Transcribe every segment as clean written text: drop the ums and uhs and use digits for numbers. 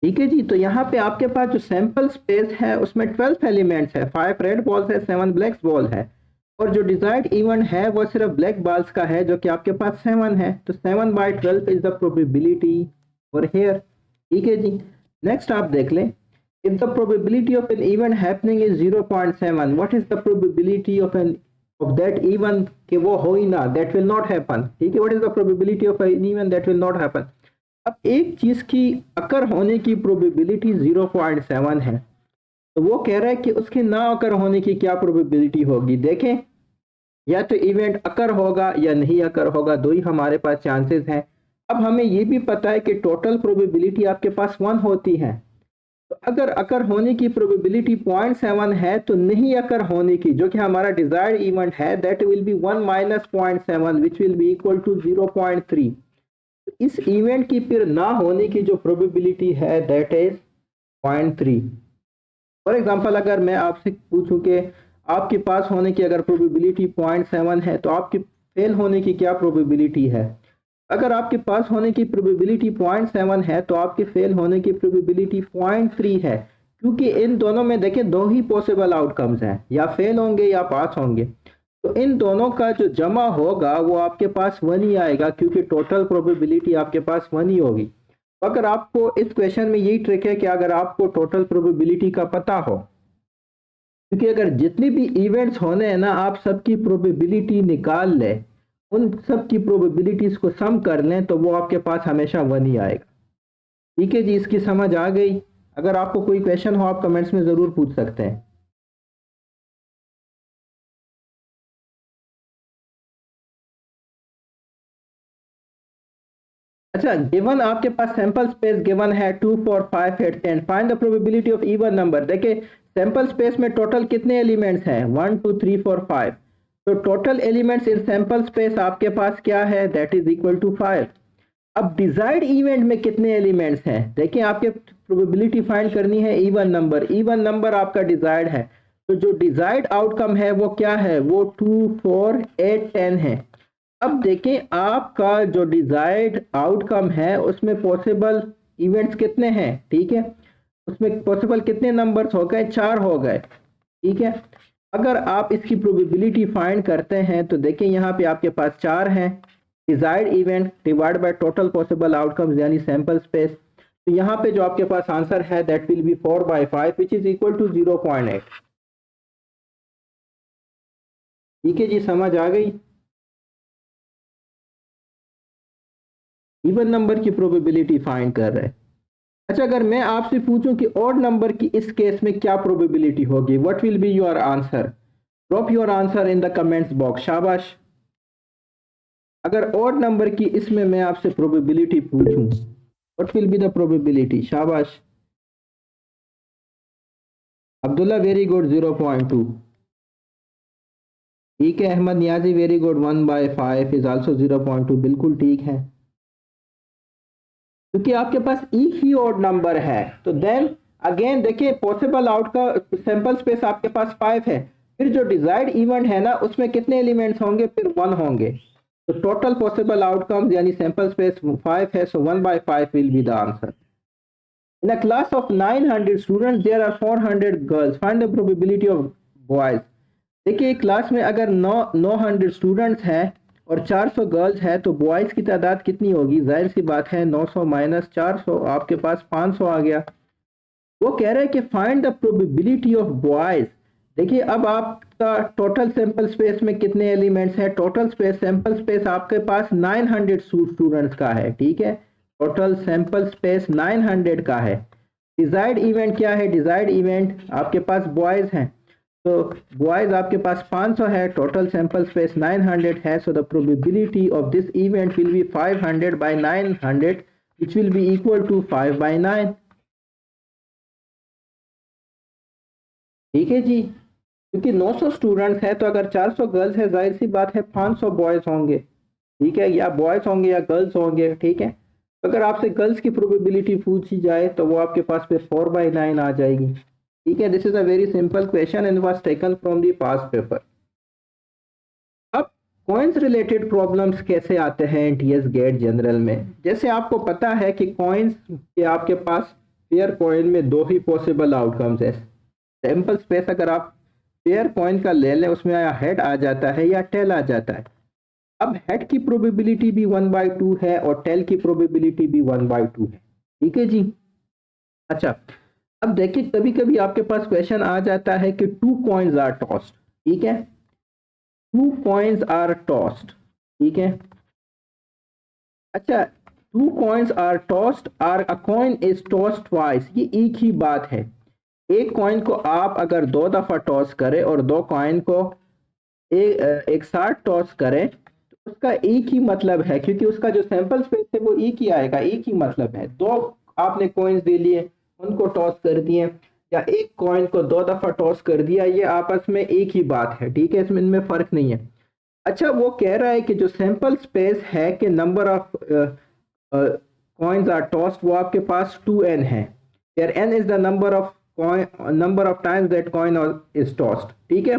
ठीक है जी। तो यहाँ पे आपके पास जो सैंपल स्पेस है उसमें 12 एलिमेंट्स है, 5 रेड बॉल्स है, 7 ब्लैक बॉल है, और जो डिजायर्ड इवेंट है वो सिर्फ ब्लैक बॉल्स का है जो कि आपके पास 7 है। तो 7/12 इज द प्रोबेबिलिटी और हेयर। ठीक है जी। नेक्स्ट आप देख लें, if the probability of an event happening is 0.7, what is the probability of that event कि वो हो ही ना, दैट विल नॉट हैपन। ठीक है, what is the probability of an event that will not happen. अब एक चीज की अकर होने की प्रोबेबिलिटी 0.7 है, तो वो कह रहा है कि उसके ना अकर होने की क्या प्रोबेबिलिटी होगी। देखें, या तो इवेंट अकर होगा या नहीं अकर होगा, दो ही हमारे पास चांसेस हैं। अब हमें ये भी पता है कि टोटल प्रोबेबिलिटी आपके पास 1 होती है। तो अगर अकर होने की प्रोबेबिलिटी 0.7 है, तो नहीं अकर होने की जो कि हमारा डिजायर्ड इवेंट है that will be 1 minus 0.7 which will be equal to 0.3। इस इवेंट की फिर ना होने की जो प्रोबेबिलिटी है दैट इज 0.3। फॉर एग्जांपल, अगर मैं आपसे पूछूं कि आपके पास होने की अगर प्रोबेबिलिटी 0.7 है तो आपके फेल होने की क्या प्रोबेबिलिटी है। अगर आपके पास होने की प्रोबेबिलिटी 0.7 है तो आपके फेल होने की प्रोबेबिलिटी 0.3 है, क्योंकि इन दोनों में देखें दो ही पॉसिबल आउटकम्स हैं, या फेल होंगे या पास होंगे। तो इन दोनों का जो जमा होगा वो आपके पास 1 ही आएगा, क्योंकि टोटल प्रोबेबिलिटी आपके पास 1 ही होगी। तो अगर आपको इस क्वेश्चन में यही ट्रिक है कि अगर आपको टोटल प्रोबेबिलिटी का पता हो, क्योंकि अगर जितनी भी इवेंट्स होने हैं ना आप सबकी प्रोबेबिलिटी निकाल लें, उन सब की प्रोबेबिलिटीज को सम कर लें, तो वो आपके पास हमेशा 1 ही आएगा। ठीक है जी, इसकी समझ आ गई। अगर आपको कोई क्वेश्चन हो आप कमेंट्स में ज़रूर पूछ सकते हैं। अच्छा, गिवन आपके पास सैंपल स्पेस गिवन है 2 4 5 8 10, find the probability of even number. देखिए सैंपल स्पेस में टोटल कितने एलिमेंट्स हैं, 1 2 3 4 5। तो total elements in sample space आपके पास क्या है, दैट इज इक्वल टू 5। अब डिजायर्ड इवेंट में कितने एलिमेंट्स हैं, देखिए आपके प्रोबेबिलिटी फाइंड करनी है इवन नंबर। इवन नंबर आपका डिजायर्ड है, तो जो डिजायर्ड आउटकम है वो क्या है, वो 2 4 8 10 है। अब देखें आपका जो डिजायर्ड आउटकम है उसमें पॉसिबल इवेंट्स कितने हैं। ठीक है, उसमें पॉसिबल कितने नंबर्स हो गए, 4 हो गए। ठीक है, अगर आप इसकी प्रोबेबिलिटी फाइंड करते हैं तो देखें यहाँ पे आपके पास 4 हैं, desired event divide by total possible outcomes यानी सैंपल स्पेस। तो यहाँ पे जो आपके पास आंसर है that will be 4/5 which is equal to 0.8। ठीक है जी, समझ आ गई। इवन नंबर की प्रोबेबिलिटी फाइंड कर रहे हैं। अच्छा, अगर मैं आपसे पूछूं कि ऑड नंबर की इस केस में क्या प्रोबेबिलिटी होगी, what will be your answer. Drop your answer in the comments box, शाबाश। अगर ऑड नंबर की इसमें मैं आपसे प्रोबेबिलिटी पूछूं, what will be the probability, शाबाश। Abdullah very good, 0.2। ठीक है, Ahmed Niazi very good, 1/5 is also 0.2, बिल्कुल ठीक है। क्योंकि आपके पास एक ही ऑड नंबर है, तो देन अगेन देखिए पॉसिबल आउट का सैंपल स्पेस आपके पास 5 है, फिर जो डिजायर्ड इवेंट है ना उसमें कितने एलिमेंट्स होंगे, फिर 1 होंगे। तो टोटल पॉसिबल आउटकम्स यानी सैंपल स्पेस 5 है, so 1/5 will be the answer. In a class of 900 students there are 400 girls, find the probability of boys. देखिए क्लास में अगर 900 स्टूडेंट्स हैं और 400 गर्ल्स है, तो बॉयज़ की तादाद कितनी होगी, जाहिर सी बात है 900 माइनस 400 आपके पास 500 आ गया। वो कह रहे हैं कि find the probability of boys. देखिए अब आपका टोटल सैंपल स्पेस में कितने एलिमेंट्स हैं, टोटल स्पेस सैंपल स्पेस आपके पास 900 स्टूडेंट्स का है। ठीक है, टोटल सैंपल स्पेस 900 का है। डिजायर्ड इवेंट क्या है, डिजायर्ड इवेंट आपके पास बॉयज़ हैं, तो बॉयज आपके पास 500 है, टोटल सैंपल स्पेस 900 है, so the probability of this event will B 500/900 which will be equal to 5/9। ठीक है जी, क्योंकि 900 स्टूडेंट्स है तो अगर 400 गर्ल्स है जाहिर सी बात है 500 बॉयज होंगे। ठीक है, या बॉयज होंगे या गर्ल्स होंगे। ठीक है, तो अगर आपसे गर्ल्स की प्रोबेबिलिटी पूछी जाए तो वो आपके पास फिर 4/9 आ जाएगी। ठीक है, this is a very simple question and was taken from the past paper. अब कॉइन्स रिलेटेड प्रॉब्लम्स कैसे आते हैं टीएस गेट जनरल में। जैसे आपको पता है कि कॉइन्स के आपके पास पेयर कॉइन में दो ही पॉसिबल आउटकम्स है। सैंपल स्पेस अगर आप पेयर कॉइन का ले लें उसमें या हेड आ जाता है या टेल आ जाता है। अब हेड की प्रोबेबिलिटी भी 1/2 है और टेल की प्रोबेबिलिटी भी 1/2 है। ठीक है जी। अच्छा, अब देखिए कभी कभी आपके पास क्वेश्चन आ जाता है कि 2 कॉइन्स आर टॉस्ड। ठीक है, 2 कॉइन्स आर टॉस्ड। ठीक है, अच्छा, 2 coins are tossed or a coin is tossed twice, ये एक ही बात है। एक कॉइन को आप अगर 2 दफा टॉस करें और 2 कॉइन को एक साथ टॉस करें तो उसका एक ही मतलब है, क्योंकि उसका जो सैंपल स्पेस है वो एक ही आएगा, एक ही मतलब है। 2 आपने कॉइन्स दे लिए, उनको टॉस कर दिए, या एक कॉइन को 2 दफा टॉस कर दिया, ये आपस में एक ही बात है। ठीक है, इसमें इनमें फर्क नहीं है। अच्छा, वो कह रहा है कि जो सैंपल स्पेस है कि number of coins are tossed वो आपके पास 2n है, where n is the number of times that coin is tossed. ठीक है,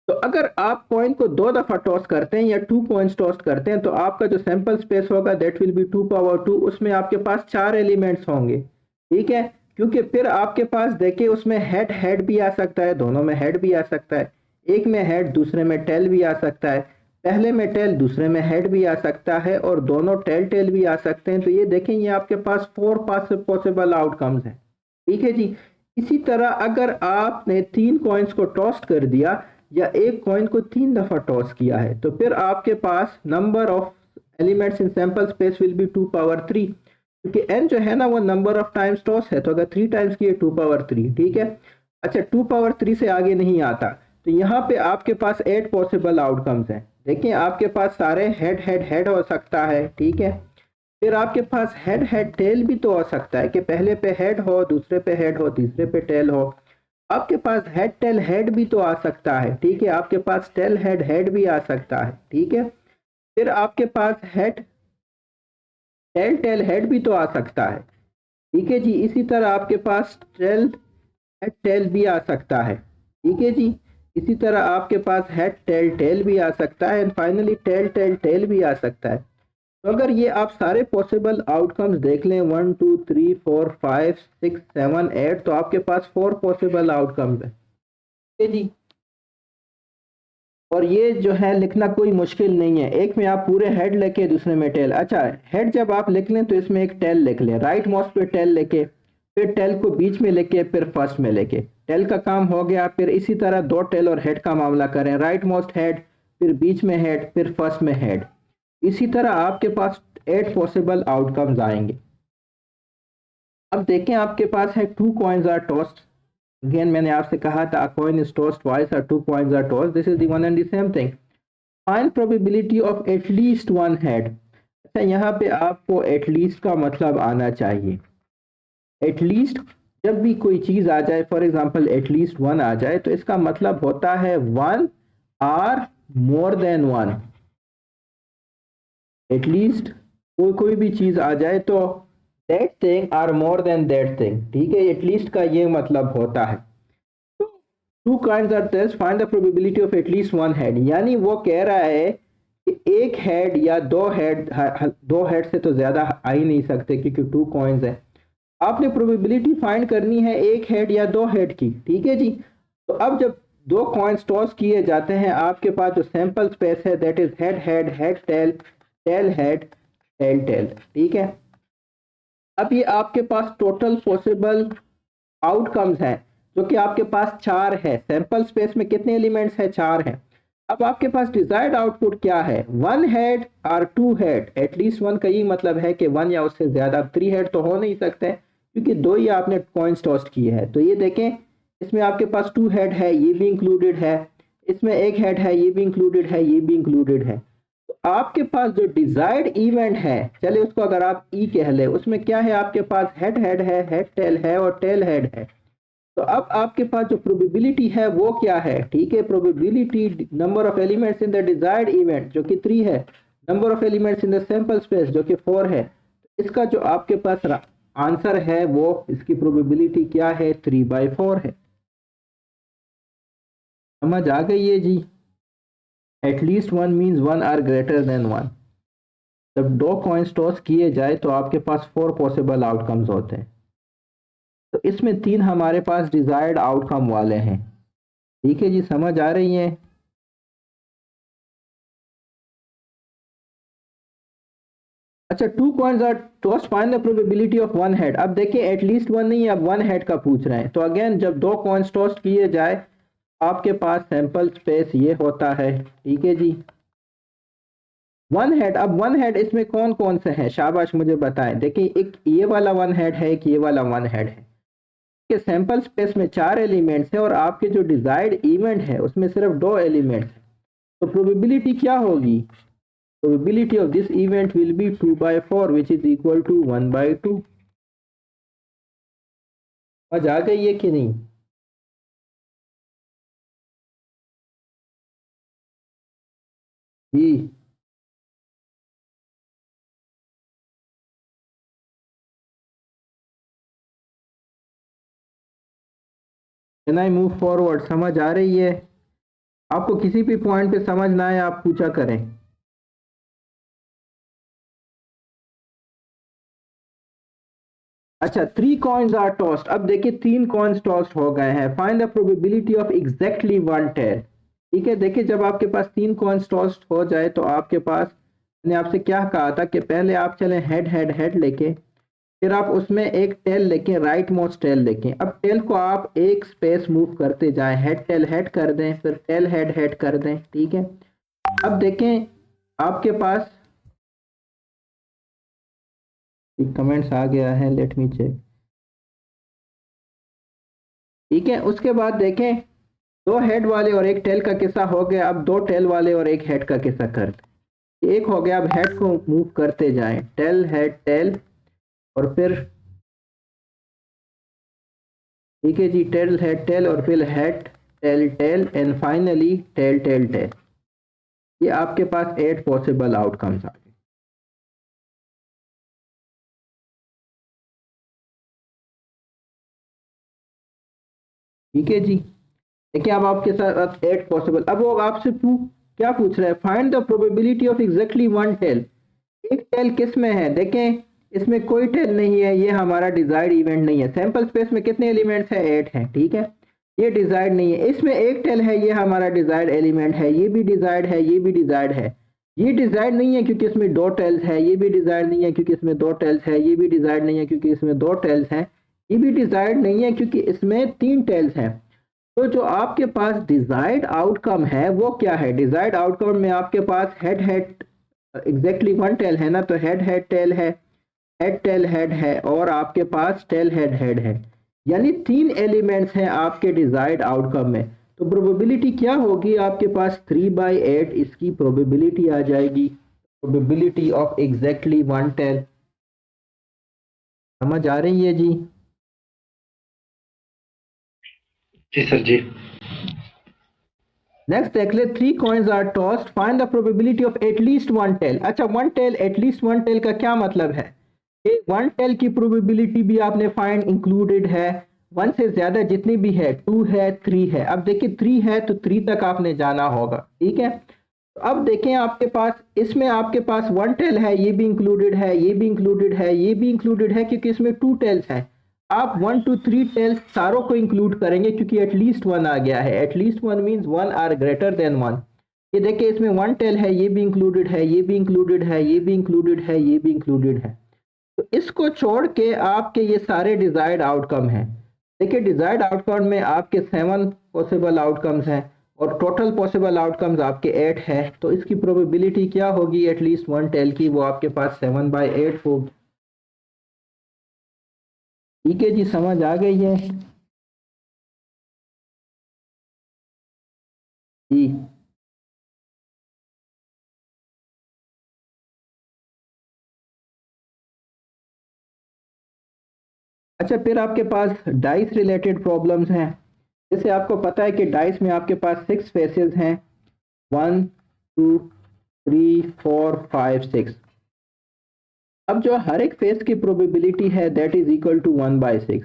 तो अगर आप कॉइन को 2 दफा टॉस करते हैं या 2 कॉइन्स टॉस करते हैं तो आपका जो सैंपल स्पेस होगा दैट विल बी 2 पावर 2, उसमें आपके पास 4 एलिमेंट्स होंगे। ठीक है, क्योंकि फिर आपके पास देखिए उसमें हेड हेड भी आ सकता है, दोनों में हेड भी आ सकता है, एक में हेड दूसरे में टेल भी आ सकता है, पहले में टेल दूसरे में हेड भी आ सकता है, और दोनों टेल टेल भी आ सकते हैं। तो ये देखें, ये आपके पास 4 पॉसिबल आउटकम्स हैं। ठीक है जी। इसी तरह अगर आपने 3 कॉइन्स को टॉस कर दिया या एक कॉइन को 3 दफा टॉस किया है तो फिर आपके पास number of elements in sample space will be 2 power 3, क्योंकि n जो है ना वो नंबर ऑफ टाइम्स टॉस है, तो अगर 3 टाइम्स किए 2 पावर 3। ठीक है, अच्छा, 2 पावर 3 से आगे नहीं आता, तो यहाँ पे आपके पास 8 पॉसिबल आउटकम्स हैं। देखिए आपके पास सारे हेड हेड हेड हो सकता है। ठीक है, फिर आपके पास हेड हेड टेल भी तो हो सकता है कि पहले पे हेड हो, दूसरे पे हेड हो, तीसरे पे टेल हो। आपके पास हेड टेल हेड भी तो आ सकता है। ठीक है, आपके पास टेल हेड हेड भी आ सकता है। ठीक है, फिर आपके पास हेड टेल टेल हेड भी तो आ सकता है। ठीक है जी, इसी तरह आपके पास टेल हेड टेल भी आ सकता है। ठीक है जी, इसी तरह आपके पास हेड टेल टेल भी आ सकता है, and finally tail tail tail भी आ सकता है। तो अगर ये आप सारे पॉसिबल आउटकम्स देख लें 1 2 3 4 5 6 7 8, तो आपके पास 4 पॉसिबल आउटकम्स है। ठीक है जी, और ये जो है लिखना कोई मुश्किल नहीं है। एक में आप पूरे हेड लेके दूसरे में टेल। अच्छा, हेड जब आप लिख लें तो इसमें एक टेल लिख लें, राइट मोस्ट पे टेल लेके, फिर टेल को बीच में लेके, फिर फर्स्ट में लेके, टेल का काम हो गया। फिर इसी तरह 2 टेल और हेड का मामला करें, राइट मोस्ट हेड, फिर बीच में हेड, फिर फर्स्ट में हेड। इसी तरह आपके पास 8 पॉसिबल आउटकम्स आएंगे। अब देखें आपके पास है 2 कॉइन्स आर टॉस्ड। अगेन मैंने आपसे कहा था a coin is tossed twice or 2 coins are tossed, this is the one and the same thing. Find probability of at least one head. अच्छा, यहाँ पे आपको at least का मतलब आना चाहिए। at least जब भी कोई चीज आ जाए, फॉर एग्जाम्पल at least 1 आ जाए, तो इसका मतलब होता है 1 or more than 1। at least कोई भी चीज आ जाए तो that thing or more than that thing। ठीक है, at least का ये मतलब होता है। Two coins are tossed, find the probability of at least one head, यानी वो कह रहा है कि एक हेड या 2 हेड, 2 हेड से तो ज्यादा आ ही नहीं सकते क्योंकि 2 कॉइन्स है। आपने प्रोबेबिलिटी फाइंड करनी है एक हेड या 2 हेड की। ठीक है जी, तो अब जब 2 कॉइन्स टॉस किए जाते हैं आपके पास जो सैंपल स्पेस है that is head head head tail tail head tail tail. ठीक है, अब ये आपके पास टोटल पॉसिबल आउटकम्स हैं जो कि आपके पास 4 है। सैंपल स्पेस में कितने एलिमेंट्स हैं? 4 हैं। अब आपके पास डिजायर्ड आउटपुट क्या है? 1 हेड और 2 हेड, एटलीस्ट 1 का ये मतलब है कि 1 या उससे ज्यादा। 3 हेड तो हो नहीं सकते क्योंकि 2 ही आपने कॉइन्स टॉस्ट किए हैं। तो ये देखें, इसमें आपके पास 2 हेड है, ये भी इंक्लूडेड है, इसमें 1 हेड है, ये भी इंक्लूडेड है, ये भी इंक्लूडेड है। तो आपके पास जो डिजायर्ड इवेंट है, चले उसको अगर आप ई कह ले, उसमें क्या है? आपके पास हेड हेड है, हेड टेल है और टेल हेड है। तो अब आपके पास जो प्रोबेबिलिटी है वो क्या है? ठीक है, probability number of elements in the desired event जो कि 3 है, number of elements in the sample space जो कि 4 है। इसका जो आपके पास आंसर है वो, इसकी प्रोबेबिलिटी क्या है? 3/4 है। समझ आ गई है जी? At least 1 means 1 are greater than 1। जब 2 कॉइन्स टॉस किए जाए तो आपके पास 4 पॉसिबल आउटकम्स होते हैं। इसमें 3 हमारे पास डिजायर्ड आउटकम वाले हैं। ठीक है जी, समझ आ रही है? अच्छा, 2 coins are tossed, find the probability of one head. अब देखिए एटलीस्ट वन नहीं, अब वन हेड का पूछ रहे हैं। तो अगेन जब 2 कॉइन्स टॉस्ट किए जाए आपके पास सैंपल स्पेस ये होता है। ठीक है जी, वन हेड। अब वन हेड इसमें कौन कौन से हैं, शाबाश मुझे बताएं। देखिए एक ये वाला वन हेड है, एक ये वाला वन हेड है। के सैंपल स्पेस में 4 एलिमेंट्स है और आपके जो डिजायर्ड इवेंट है उसमें सिर्फ 2 एलिमेंट्स है। तो प्रोबेबिलिटी क्या होगी? Probability of this event will be 2/4 which is equal to 1/2। समझ आ गई है कि नहीं? जी, कैन आई मूव फॉरवर्ड? समझ आ रही है? आपको किसी भी पॉइंट पे समझ ना आए आप पूछा करें। अच्छा, 3 कॉइन्स आर टॉस्ड। अब देखिए 3 कॉइन्स टॉस्ड हो गए हैं। Find the probability of exactly one tail. ठीक है, देखिए जब आपके पास 3 कॉइन्स टॉस्ड हो जाए तो आपके पास, मैंने आपसे क्या कहा था कि पहले आप चलें हेड हेड हेड लेके, फिर आप उसमें एक टेल लेके, राइट मोस्ट टेल लेके। अब टेल को आप एक स्पेस मूव करते जाएं, हेड टेल हेड कर दें, फिर टेल हेड हेड कर दें। ठीक है, अब देखें आपके पास एक कमेंट्स आ गया है, लेट मी चेक। ठीक है, उसके बाद देखें 2 हेड वाले और एक टेल का किस्सा हो गया। अब 2 टेल वाले और एक हेड का किस्सा करते, एक हो गया। अब हेड को मूव करते जाएं, टेल हेड टेल और फिर, ठीक है जी, टेल हेड टेल और फिर head tail tail and finally tail tail tail. ये आपके पास 8 पॉसिबल आउटकम्स आ गए। ठीक है जी, देखिए अब आपके साथ 8 पॉसिबल। अब वो आपसे क्या पूछ रहा है? Find the probability of exactly one tail. एक टेल किस में है? देखें इसमें कोई टेल नहीं है, ये हमारा डिजायर्ड इवेंट नहीं है। सैंपल स्पेस में कितने एलिमेंट्स है? 8 है। ठीक है, ये डिजायर्ड नहीं है। इसमें एक टेल है, ये हमारा डिजायर्ड एलिमेंट है। ये भी डिजायर्ड है, ये भी डिजायर्ड है। ये डिजायर्ड नहीं है क्योंकि इसमें 2 टेल्स है। ये भी डिजायर्ड नहीं है क्योंकि इसमें 2 टेल्स है। ये भी डिजायर्ड नहीं है क्योंकि इसमें 2 टेल्स हैं। ये भी डिजायर्ड नहीं है क्योंकि इसमें 3 टेल्स हैं। तो जो आपके पास डिजायर्ड आउटकम है वो क्या है? डिजायर्ड आउटकम में आपके पास head head exactly one tail है ना, तो हेड हेड टेल है, हेड टेल हेड है और आपके पास टेल हेड हेड है। यानी 3 एलिमेंट्स हैं आपके डिजायर्ड आउटकम में। तो प्रोबेबिलिटी क्या होगी आपके पास? 3/8 इसकी प्रोबेबिलिटी आ जाएगी, probability of exactly one tail. समझ आ रही है जी? जी सर जी। नेक्स्ट देख ले, 3 coins are tossed, find the probability of at least one tail. अच्छा, one tail, at least one tail का क्या मतलब है? ये वन टेल की प्रोबेबिलिटी भी आपने फाइंड इंक्लूडेड है। वन से ज्यादा जितनी भी है, 2 है, 3 है। अब देखिए 3 है तो 3 तक आपने जाना होगा। ठीक है, तो अब देखें आपके पास, इसमें आपके पास वन टेल है, ये भी इंक्लूडेड है, ये भी इंक्लूडेड है, ये भी इंक्लूडेड है क्योंकि इसमें 2 टेल्स हैं। आप 1 2 3 टेल्स सारों को इंक्लूड करेंगे क्योंकि एटलीस्ट वन आ गया है। At least one means 1 are greater than 1। ये देखिए इसमें 1 टेल है, ये भी इंक्लूडेड है, ये भी इंक्लूडेड है, ये भी इंक्लूडेड है, ये भी इंक्लूडेड है। तो इसको छोड़ के आपके ये सारे डिजायर्ड आउटकम हैं। देखिए डिजायर्ड आउटकम में आपके 7 पॉसिबल आउटकम्स हैं और टोटल पॉसिबल आउटकम्स आपके 8 है। तो इसकी प्रोबेबिलिटी क्या होगी एटलीस्ट वन टेल की? वो आपके पास 7/8 होगी। ठीक है जी, समझ आ गई है जी? अच्छा, फिर आपके पास डाइस रिलेटेड प्रॉब्लम्स हैं। जैसे आपको पता है कि डाइस में आपके पास 6 फेसेस हैं, 1 2 3 4 5 6। अब जो हर एक फेस की प्रोबेबिलिटी है दैट इज इक्वल टू 1/6।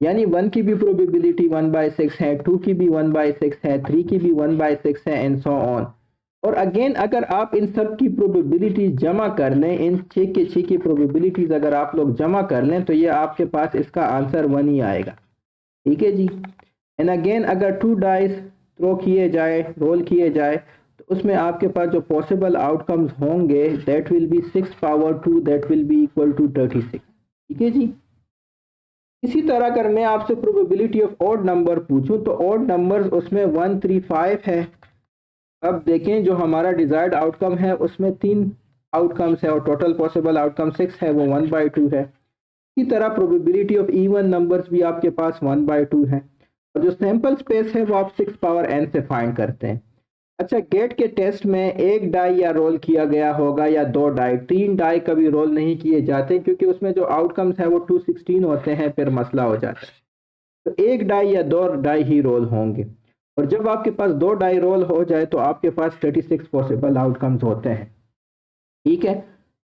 यानी 1 की भी प्रोबेबिलिटी 1/6 है, 2 की भी 1/6 है, 3 की भी 1/6 है एंड सो ऑन। और अगेन अगर आप इन सब की प्रोबेबिलिटी जमा कर लें, इन 6 के 6 की प्रोबेबिलिटीज अगर आप लोग जमा कर लें तो ये आपके पास इसका आंसर 1 ही आएगा। ठीक है जी। एंड अगेन अगर 2 डाइस थ्रो किए जाए, रोल किए जाए, तो उसमें आपके पास जो पॉसिबल आउटकम्स होंगे that will be 6 power 2 that will be equal to 36। ठीक है जी। इसी तरह अगर मैं आपसे प्रोबेबिलिटी ऑफ ऑड नंबर पूछूं तो ऑड नंबर्स उसमें 1 3 5 है। अब देखें जो हमारा डिजायर्ड आउटकम है उसमें 3 आउटकम्स है और टोटल पॉसिबल आउटकम 6 है, वो 1/2 है। इसी तरह प्रोबेबिलिटी ऑफ इवन नंबर्स भी आपके पास 1/2 है। और जो सैंपल स्पेस है वो आप 6 पावर n से फाइंड करते हैं। अच्छा, गेट के टेस्ट में एक डाई या रोल किया गया होगा या 2 डाई, 3 डाई कभी रोल नहीं किए जाते क्योंकि उसमें जो आउटकम्स है वो 216 होते हैं, फिर मसला हो जाता है। तो एक डाई या 2 डाई ही रोल होंगे। और जब आपके पास 2 डाई रोल हो जाए तो आपके पास 36 पॉसिबल आउटकम्स होते हैं। ठीक है।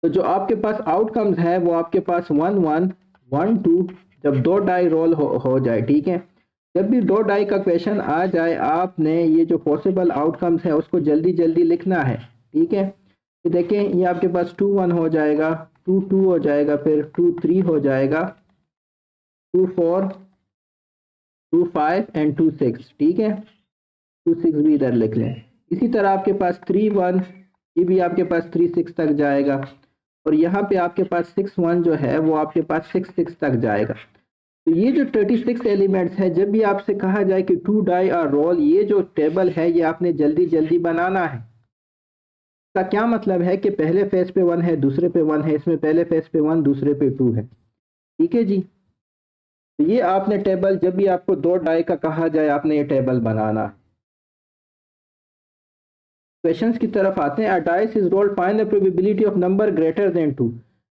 तो जो आपके पास आउटकम्स है वो आपके पास 1 1 1 2, जब 2 डाई रोल हो जाए। ठीक है। जब भी 2 डाई का क्वेश्चन आ जाए आपने ये जो पॉसिबल आउटकम्स है उसको जल्दी जल्दी लिखना है। ठीक है। ये देखें, ये आपके पास 2 1 हो जाएगा, 2 2 हो जाएगा, फिर 2 3 हो जाएगा, 2 4, 2 5 एंड 2 6। ठीक है। 2 6 भी इधर लिख लें। इसी तरह आपके पास 3 1, ये भी आपके पास 3 6 तक जाएगा। और यहाँ पे आपके पास 6 1 जो है वो आपके पास 6 6 तक जाएगा। तो ये जो 36 एलिमेंट्स है, जब भी आपसे कहा जाए कि 2 डाई और रोल, ये जो टेबल है ये आपने जल्दी जल्दी बनाना है। इसका क्या मतलब है कि पहले फेज पे 1 है, दूसरे पे 1 है, इसमें पहले फेज पे 1 दूसरे पे 2 है। ठीक है जी। तो ये आपने टेबल, जब भी आपको 2 डाई का कहा जाए आपने ये टेबल बनाना है। क्वेश्चंस की तरफ आते हैं। अ dice is rolled, find the probability of number greater then 2।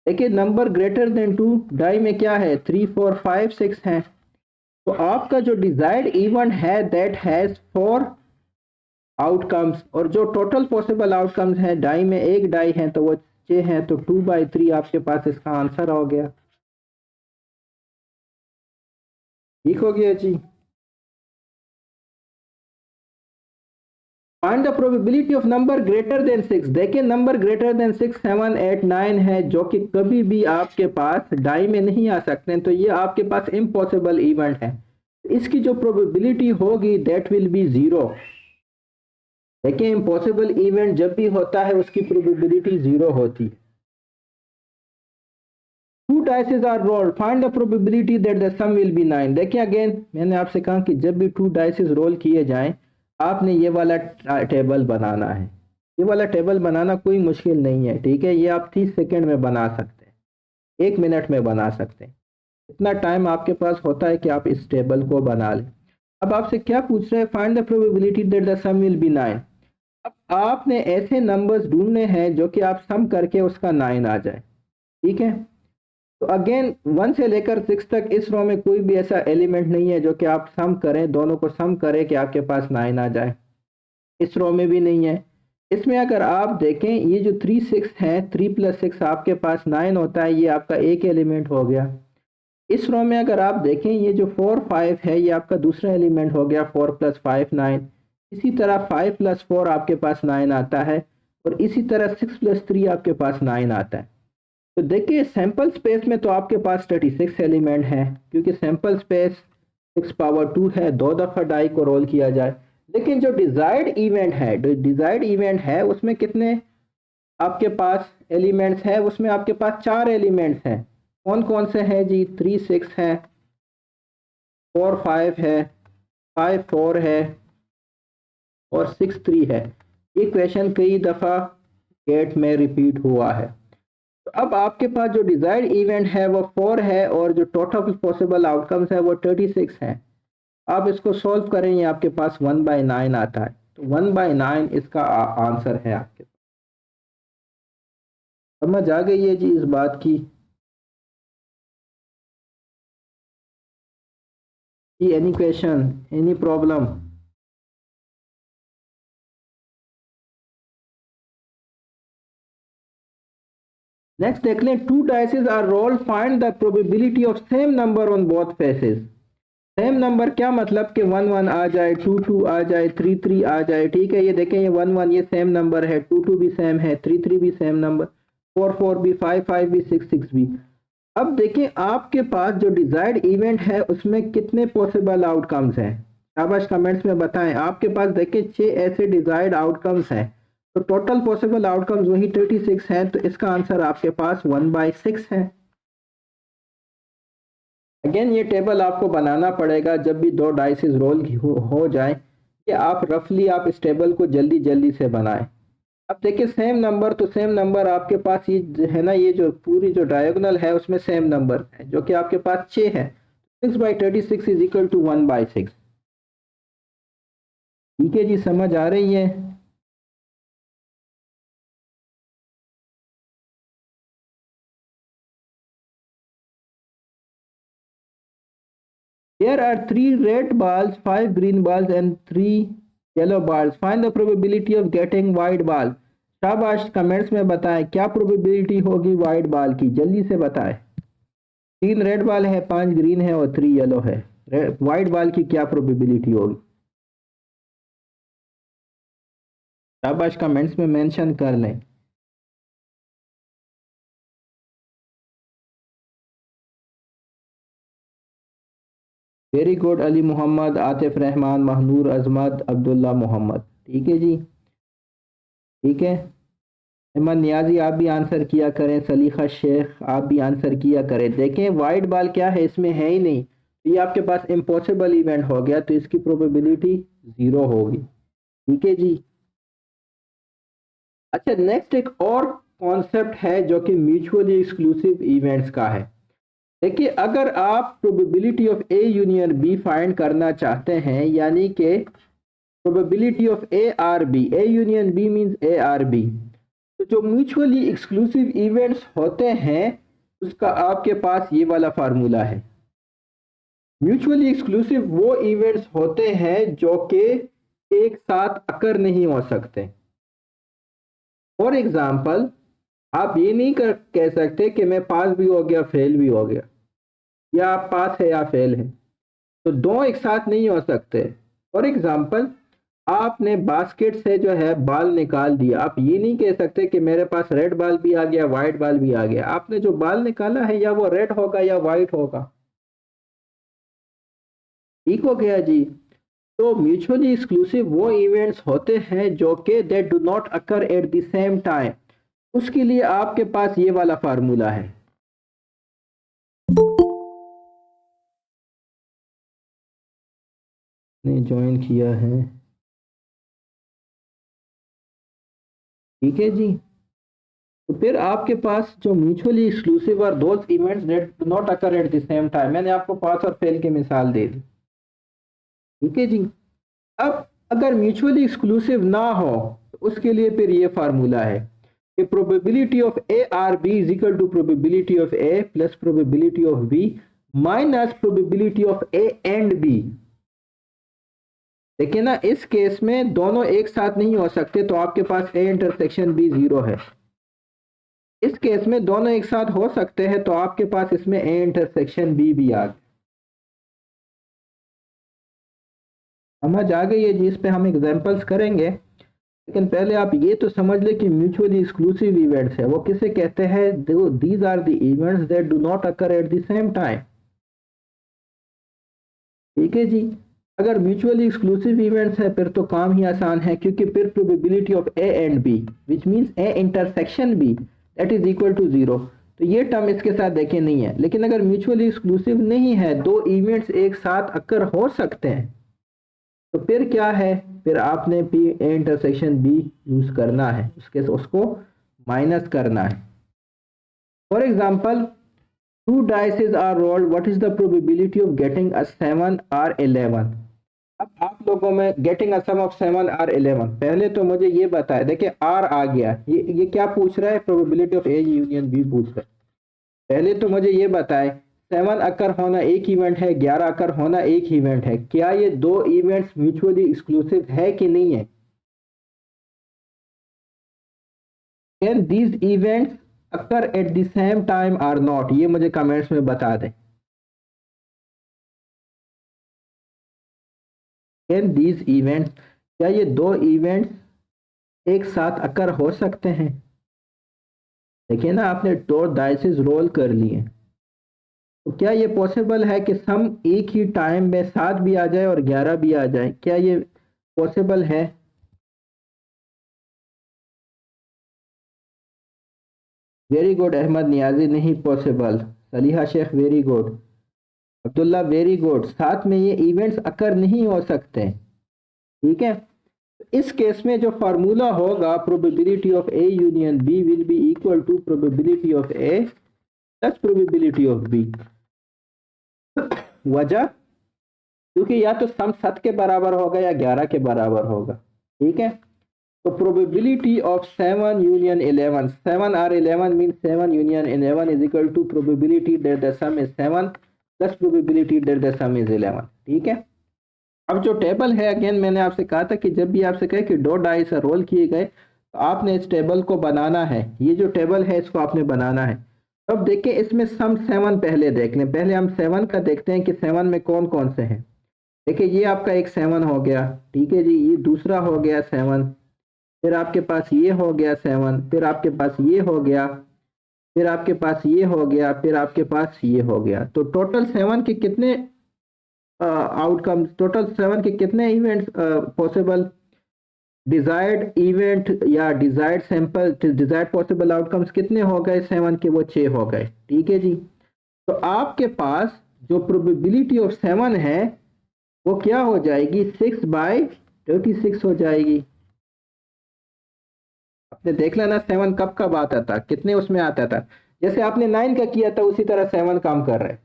देखिए नंबर ग्रेटर देन 2 डाई में क्या है, 3 4 5 6 है। तो आपका जो डिजायर्ड इवेंट है दैट हैज 4 आउटकम्स, और जो टोटल पॉसिबल आउटकम्स है, डाई में एक डाई है तो वो 6 है, तो 2/3 आपके पास इसका आंसर हो गया। ठीक हो गया जी। Find the probability of number greater than 6। देखिए नंबर ग्रेटर देन 6 7 8 9 है जो कि कभी भी आपके पास डाई में नहीं आ सकते हैं, तो ये आपके पास इम्पॉसिबल इवेंट है। इसकी जो प्रोबेबिलिटी होगी दैट विल बी 0। देखिए इम्पॉसिबल इवेंट जब भी होता है उसकी प्रोबेबिलिटी 0 होती है। 2 dices are rolled, find the probability that the sum will be 9। देखिए अगेन मैंने आपसे कहा कि जब भी 2 डाइसेस रोल किए जाएं आपने ये वाला टेबल बनाना है। ये वाला टेबल बनाना कोई मुश्किल नहीं है। ठीक है। ये आप 30 सेकेंड में बना सकते हैं, 1 मिनट में बना सकते हैं। इतना टाइम आपके पास होता है कि आप इस टेबल को बना लें। अब आपसे क्या पूछ रहे हैं, find the probability that the sum will be 9। अब आपने ऐसे नंबर्स ढूंढने हैं जो कि आप सम करके उसका 9 आ जाए। ठीक है। तो अगेन 1 से लेकर 6 तक इस रो में कोई भी ऐसा एलिमेंट नहीं है जो कि आप सम करें, दोनों को सम करें कि आपके पास 9 आ जाए। इस रो में भी नहीं है। इसमें अगर आप देखें ये जो 3 6 है, 3 + 6 आपके पास 9 होता है, ये आपका एक एलिमेंट हो गया। इस रो में अगर आप देखें ये जो 4 5 है ये आपका दूसरा एलिमेंट हो गया, 4 + 5 9। इसी तरह 5 + 4 आपके पास 9 आता है, और इसी तरह 6 + 3 आपके पास 9 आता है। तो देखिए सैंपल स्पेस में तो आपके पास 36 एलिमेंट है क्योंकि सैंपल स्पेस 6 पावर 2 है, 2 दफ़ा डाई को रोल किया जाए। लेकिन जो डिजायर्ड इवेंट है, उसमें कितने आपके पास एलिमेंट्स हैं, उसमें आपके पास 4 एलिमेंट्स हैं। कौन कौन से हैं जी, 3 6 है, 4 5 है, 5 4 है, और 6 3 है। ये क्वेश्चन कई दफ़ा गेट में रिपीट हुआ है। तो अब आपके पास जो डिजायर्ड इवेंट है वो 4 है और जो टोटल पॉसिबल आउटकम्स है वो 36 है। आप इसको सॉल्व करें, ये आपके पास 1/9 आता है। तो 1/9 इसका आंसर है आपके पास। समझ आ गई है जी इस बात की? Any question, any problem? Next देख लें, 2 dices are rolled, find the probability of same number on both faces. Same number क्या मतलब कि 1 1 आ जाए, 2 2 आ जाए, 3 3 आ जाए, ठीक है। ये देखें, ये 1 1 ये सेम नंबर है, 2 2 भी सेम है, 3 3 भी सेम नंबर, 4 4 भी, 5 5 भी, 6 6 भी। अब देखिए आपके पास जो डिजायर्ड इवेंट है उसमें कितने पॉसिबल आउटकम्स हैं। शाबाश, कमेंट्स में बताएं। आपके पास देखिए 6 ऐसे डिजायर्ड आउटकम्स हैं, तो टोटल पॉसिबल आउटकम्स वही 36 हैं, तो इसका आंसर आपके पास 1/6 है। अगेन ये टेबल आपको बनाना पड़ेगा जब भी दो डाइसिस रोल हो जाए, कि आप रफली आप इस टेबल को जल्दी जल्दी से बनाएं। अब देखिए सेम नंबर, तो सेम नंबर आपके पास ये है ना, ये जो पूरी जो डायगोनल है उसमें सेम नंबर है जो कि आपके पास 6 है। 6/36 इज इक्वल टू 1/6। ठीक है जी, समझ आ रही है। There are 3 red balls, 5 green balls and 3 yellow balls. Find the probability of getting white ball. शाबाश, कमेंट्स में बताएं क्या प्रोबेबिलिटी होगी वाइट बॉल की, जल्दी से बताएं। 3 रेड बॉल है, 5 ग्रीन है और 3 येलो है। वाइट बॉल की क्या प्रोबेबिलिटी होगी? शाबाश, कमेंट्स में मेंशन कर लें। वेरी गुड, अली मोहम्मद, आतिफ रहमान, महनूर अजमत, अब्दुल्ला मोहम्मद। ठीक है जी, ठीक है। इमन नियाजी आप भी आंसर किया करें, सलीखा शेख आप भी आंसर किया करें। देखें वाइट बॉल क्या है, इसमें है ही नहीं, तो ये आपके पास इम्पॉसिबल इवेंट हो गया, तो इसकी प्रोबेबिलिटी 0 होगी। ठीक है जी। अच्छा, नेक्स्ट एक और कॉन्सेप्ट है जो कि म्यूचुअली एक्सक्लूसिव इवेंट्स का है। देखिए अगर आप probability of A union B find करना चाहते हैं, यानी कि probability of A or B, A union B means A or B, तो जो म्यूचुअली एक्सक्लूसिव इवेंट्स होते हैं उसका आपके पास ये वाला फार्मूला है। म्यूचुअली एक्सक्लूसिव वो इवेंट्स होते हैं जो कि एक साथ अकर नहीं हो सकते। फॉर एग्जाम्पल, आप ये नहीं कह सकते कि मैं पास भी हो गया फेल भी हो गया, या आप पास है या फेल है, तो दो एक साथ नहीं हो सकते। फॉर एग्जाम्पल, आपने बास्केट से जो है बाल निकाल दिया, आप ये नहीं कह सकते कि मेरे पास रेड बाल भी आ गया व्हाइट बाल भी आ गया। आपने जो बाल निकाला है या वो रेड होगा या व्हाइट होगा। ठीक हो गया जी। तो म्यूचुअली एक्सक्लूसिव वो इवेंट्स होते हैं जो कि they do not occur at the same time. उसके लिए आपके पास ये वाला फार्मूला है। ने ज्वाइन किया है, ठीक है जी। तो फिर आपके पास जो म्यूचुअली एक्सक्लूसिव और those events that do not occur at the same time, मैंने आपको पास और फेल की मिसाल दे दी। ठीक है जी। अब अगर म्यूचुअली एक्सक्लूसिव ना हो तो उसके लिए फिर ये फार्मूला है कि probability of A or B is equal to probability of A plus probability of B minus probability of A and B. देखिए ना, इस केस में दोनों एक साथ नहीं हो सकते, तो आपके पास ए इंटरसेक्शन बी 0 है। इस केस में दोनों एक साथ हो सकते हैं, तो आपके पास इसमें ए इंटरसेक्शन बी भी आ गया। समझ आ गई है जी। इस पे हम एग्जांपल्स करेंगे, लेकिन पहले आप ये तो समझ ले कि म्यूचुअली एक्सक्लूसिव इवेंट्स है वो किसे कहते हैं। These are the events that do not occur at the same time. ठीक है जी। अगर म्यूचुअली एक्सक्लूसिव इवेंट्स है फिर तो काम ही आसान है, क्योंकि फिर probability of A and B which means A intersection B that is equal to 0, तो ये टर्म इसके साथ देखे नहीं है। लेकिन अगर म्यूचुअली एक्सक्लूसिव नहीं है, दो इवेंट्स एक साथ अकर हो सकते हैं, तो फिर क्या है, फिर आपने P A intersection B use करना है, उसको माइनस करना है। For example, two dices are rolled, what is the probability of getting a 7 और 11। अब आप लोगों में गेटिंग अ सम ऑफ 7 और 11, पहले तो मुझे ये बताए, देखिए आर आ गया, ये क्या पूछ रहा है, probability of A union B पूछ रहा है। पहले तो मुझे ये बताए 7 अकर होना एक इवेंट है, 11 अकर होना एक इवेंट है, क्या ये दो इवेंट्स म्यूचुअली एक्सक्लूसिव है कि नहीं है? Can these events occur at the same time or not? ये मुझे कमेंट्स में बता दें। कैन दीज इवेंट्स, क्या ये दो इवेंट्स एक साथ अकर हो सकते हैं? देखिए ना, आपने दो डाइसेस रोल कर लिए, तो क्या ये पॉसिबल है कि सम एक ही टाइम में 7 भी आ जाए और 11 भी आ जाए? क्या ये पॉसिबल है? वेरी गुड अहमद नियाजी, नहीं possible. Saliha Shaikh very good. Abdullah very good, साथ में ये इवेंट्स अकर नहीं हो सकते। ठीक है, इस केस में जो फार्मूला होगा, probability of A union B will be equal to probability of A plus probability of B. वजह, क्योंकि या तो सम 7 के बराबर होगा या 11 के बराबर होगा। ठीक है, तो प्रोबेबिलिटी ऑफ 7 यूनियन 11, 7 और 11 mean 7 union 11 is equal to probability that the sum is 7 plus probability that the sum is 11। ठीक है, अब जो टेबल है, अगेन मैंने आपसे कहा था कि जब भी आपसे कहे कि दो डाइस रोल किए गए, तो आपने इस टेबल को बनाना है। ये जो टेबल है इसको आपने बनाना है। अब देखिए, इसमें सम 7 पहले देख लें। पहले हम 7 का देखते हैं कि 7 में कौन कौन से हैं। देखिए, ये आपका एक 7 हो गया। ठीक है जी, ये दूसरा हो गया 7, फिर आपके पास ये हो गया 7, फिर आपके पास ये हो गया, फिर आपके पास ये हो गया, फिर आपके पास ये हो गया। तो टोटल 7 के कितने आउटकम्स, टोटल 7 के कितने इवेंट्स पॉसिबल, डिजायर्ड इवेंट या desired sample, desired possible outcomes कितने हो गए 7 के? वो 6 हो गए। ठीक है जी, तो आपके पास जो प्रोबेबिलिटी ऑफ 7 है वो क्या हो जाएगी? 6/36 हो जाएगी। आपने देख लेना 7 कब कब आता था, कितने उसमें आता था। जैसे आपने 9 का किया था उसी तरह 7 काम कर रहे हैं।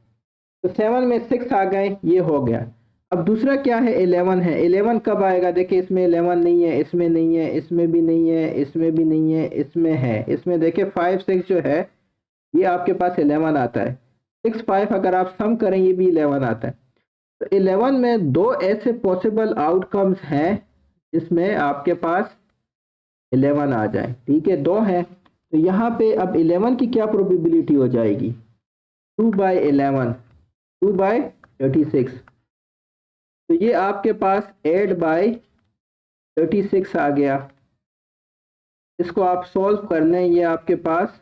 तो 7 में 6 आ गए, ये हो गया। अब दूसरा क्या है? 11 है। 11 कब आएगा? देखिए, इसमें 11 नहीं है, इसमें नहीं है, इसमें भी नहीं है, इसमें भी नहीं है, इसमें है। इसमें देखिए 5 6 जो है ये आपके पास 11 आता है। 6 5 अगर आप सम करें ये भी 11 आता है। तो 11 में दो ऐसे पॉसिबल आउटकम्स हैं जिसमें आपके पास 11 आ जाए। ठीक है, दो है। तो यहाँ पे अब 11 की क्या प्रोबेबिलिटी हो जाएगी? 2/11, 2/36। तो ये आपके पास 8/36 आ गया। इसको आप सॉल्व कर लें, ये आपके पास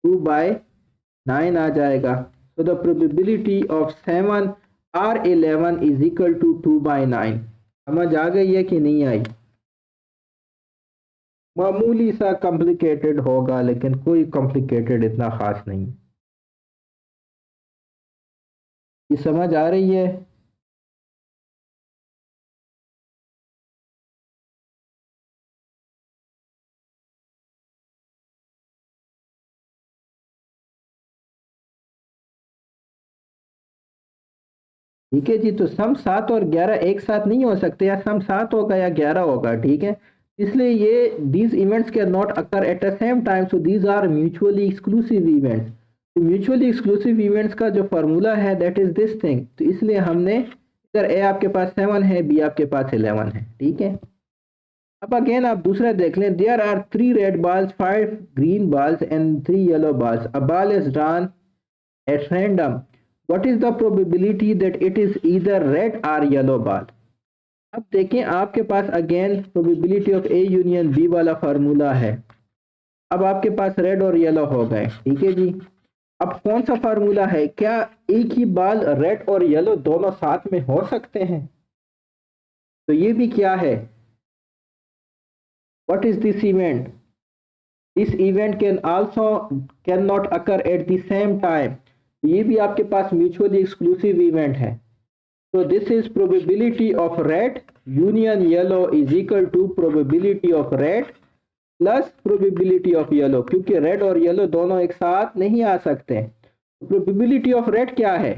2/9 आ जाएगा। तो द प्रोबेबिलिटी ऑफ 7 और 11 इज इक्वल टू 2/9। समझ आ गई है कि नहीं आई? मामूली सा कॉम्प्लिकेटेड होगा, लेकिन कोई कॉम्प्लिकेटेड इतना खास नहीं। ये समझ आ रही है? ठीक है जी, तो सम 7 और 11 एक साथ नहीं हो सकते, या सम 7 होगा या 11 होगा। ठीक है, इसलिए ये these events can not occur at the same time, so these are mutually exclusive events. तो म्यूचुअली एक्सक्लूसिव इवेंट्स का जो फार्मूला है दैट इज दिस थिंग। तो इसलिए हमने इधर ए आपके पास 7 है, बी आपके पास 11 है। ठीक है, अब अगेन आप दूसरा देख लें। There are 3 red balls, 5 green balls and 3 yellow balls. A ball is drawn at random. What is the probability that it is either red or yellow ball? अब देखें, आपके पास again probability of A union B वाला formula है। अब आपके पास red और yellow हो गए। ठीक है जी, अब कौन सा फार्मूला है? क्या एक ही बाल रेड और येलो दोनों साथ में हो सकते हैं? तो ये भी क्या है? What is this event? This event cannot occur at the same time. ये भी आपके पास म्यूचुअली एक्सक्लूसिव इवेंट है। So this is probability of red union yellow is equal to probability of red plus probability of yellow, क्योंकि red और yellow दोनों एक साथ नहीं आ सकते। प्रोबेबिलिटी ऑफ रेड क्या है?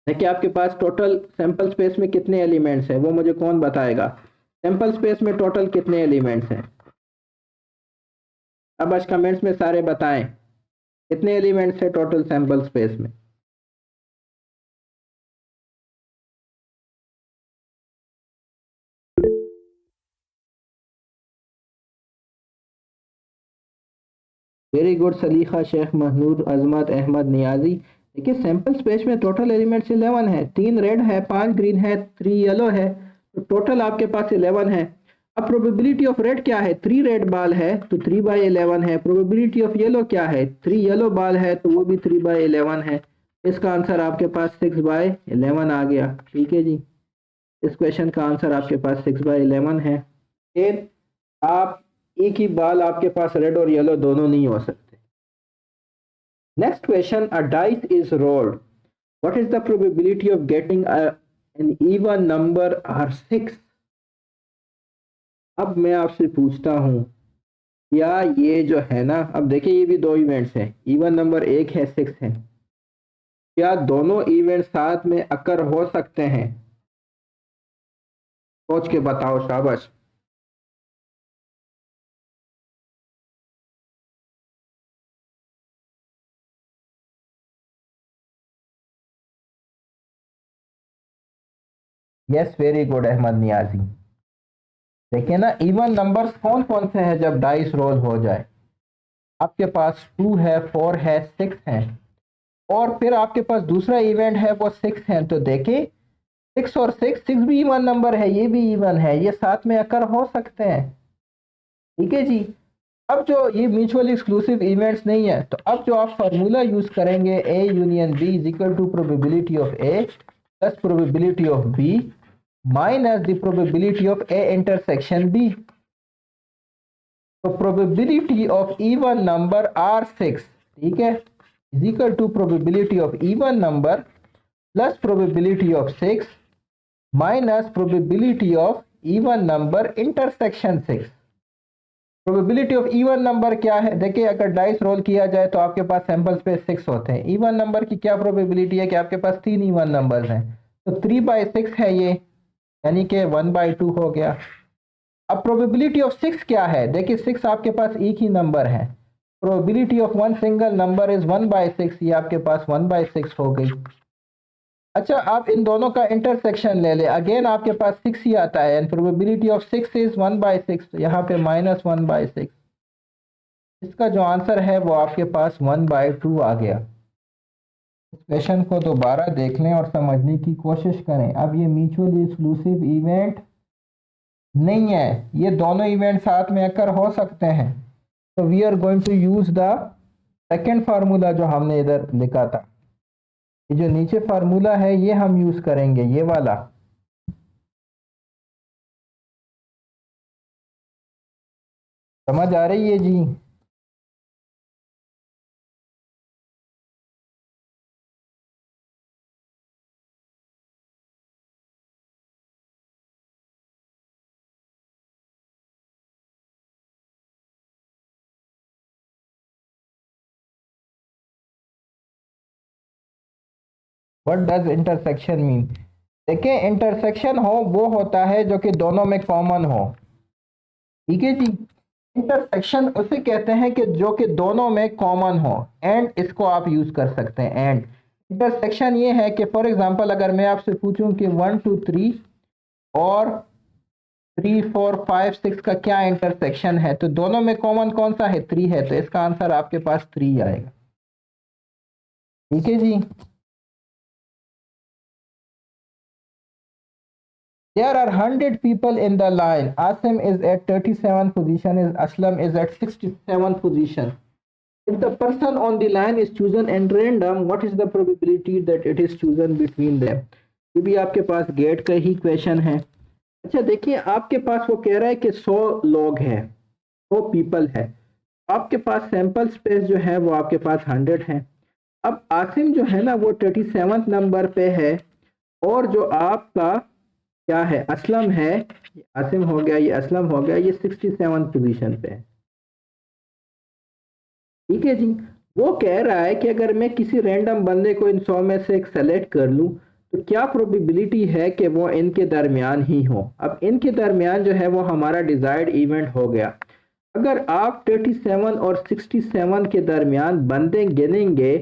देखिए, आपके पास टोटल सैंपल स्पेस में कितने एलिमेंट्स हैं वो मुझे कौन बताएगा? सैंपल स्पेस में टोटल कितने एलिमेंट्स हैं? अब आज कमेंट्स में सारे बताएं कितने एलिमेंट्स है टोटल सैंपल स्पेस में। वेरी गुड सलीखा शेख, महनूर, अजमत, अहमद नियाजी। देखिए, सैंपल स्पेस में टोटल एलिमेंट्स 11 है। 3 रेड है, 5 ग्रीन है, 3 येलो है। तो टोटल आपके पास 11 है। अब प्रोबेबिलिटी ऑफ रेड क्या है, 3 रेड बाल है तो 3/11 है। प्रोबेबिलिटी ऑफ येलो क्या है, 3 येलो बाल है तो वो भी 3/11 है। इसका आंसर आपके पास 6/11 आ गया। ठीक है जी, इस क्वेश्चन का आंसर आपके पास 6/11 है। फिर आप एक ही बाल आपके पास रेड और येलो दोनों नहीं हो सकते। Next question, a dice is rolled, what is the probability of getting an even number or 6? अब मैं आपसे पूछता हूं, क्या ये जो है ना, अब देखिए ये भी दो इवेंट्स हैं, इवन नंबर 1 है 6 है, क्या दोनों इवेंट साथ में अकर हो सकते हैं? सोच के बताओ, शाबाश। Yes, very good Ahmed Niazi. देखिए ना, इवन नंबर्स कौन कौन से हैं जब डाइस रोल हो जाए? आपके पास 2 है, 4 है, 6 है, और फिर आपके पास दूसरा इवेंट है वो 6 है। तो देखिए 6 और 6 भी इवन नंबर है, ये भी इवन है, ये साथ में अकर हो सकते हैं। ठीक है जी। अब जो ये म्यूचुअली एक्सक्लूसिव इवेंट्स नहीं है, तो अब जो आप फार्मूला यूज करेंगे, A union B is equal to probability of A plus probability of B minus the probability of A intersection B. तो probability of even number or 6, ठीक है, is equal to probability of even number plus probability of 6 minus probability of even number intersection 6। Probability of even number क्या है? देखिए अगर dice role किया जाए तो आपके पास सैंपल स्पेस 6 होते हैं। इवन नंबर की क्या प्रोबेबिलिटी है कि आपके पास 3 इवन नंबर्स हैं, तो 3/6 है ये, यानी कि 1/2 हो गया। अब प्रोबेबिलिटी ऑफ 6 क्या है? देखिए 6 आपके पास एक ही नंबर है, probability of one single number is 1/6, ये आपके पास 1/6 हो गई। अच्छा, आप इन दोनों का इंटरसेक्शन ले ले, अगेन आपके पास 6 ही आता है, एंड प्रोबेबिलिटी ऑफ 6 इज 1/6, तो यहाँ पे -1/6। इसका जो आंसर है वो आपके पास 1/2 आ गया। इस क्वेश्चन को दोबारा देख लें और समझने की कोशिश करें। अब ये म्यूचुअली एक्सक्लूसिव इवेंट नहीं है, ये दोनों इवेंट साथ में अकर हो सकते हैं। तो we are going to use the second formula जो हमने इधर लिखा था। ये जो नीचे फार्मूला है ये हम यूज करेंगे, ये वाला। समझ आ रही है जी? What does intersection mean? देखिए इंटरसेक्शन हो वो होता है जो कि दोनों में कॉमन हो। ठीक है जी, इंटरसेक्शन उसे कहते हैं कि जो कि दोनों में कॉमन हो। एंड इसको आप यूज कर सकते हैं। एंड इंटरसेक्शन ये है कि फॉर एग्जांपल अगर मैं आपसे पूछूं कि 1 2 3 और 3 4 5 6 का क्या इंटरसेक्शन है, तो दोनों में कॉमन कौन सा है? 3 है, तो इसका आंसर आपके पास 3 आएगा। ठीक है जी। There are 100 people in the line. Asim is at 37th position, is Aslam is at 67th position. If the person on the line is chosen at random, what is the probability that it is chosen between them? ये भी आपके पास gate का ही question है। अच्छा देखिए, आपके पास वो कह रहा है कि 100 लोग हैं, 100 पीपल है, आपके पास सैंपल स्पेस जो है वो आपके पास 100 है। अब आसिम जो है ना वो 37th नंबर पे है, और जो आपका क्या है, असलम है, आसिम हो गया, ये असलम हो गया, ये 67 पोजीशन पे है। ठीक है जी। वो कह रहा है कि अगर मैं किसी रैंडम बंदे को इन 100 में से एक सेलेक्ट कर लूं तो क्या प्रोबेबिलिटी है कि वो इनके दरमियान ही हो। अब इनके दरमियान जो है वो हमारा डिजायर्ड इवेंट हो गया। अगर आप 37 और 67 के दरमियान बंदे गिनेंगे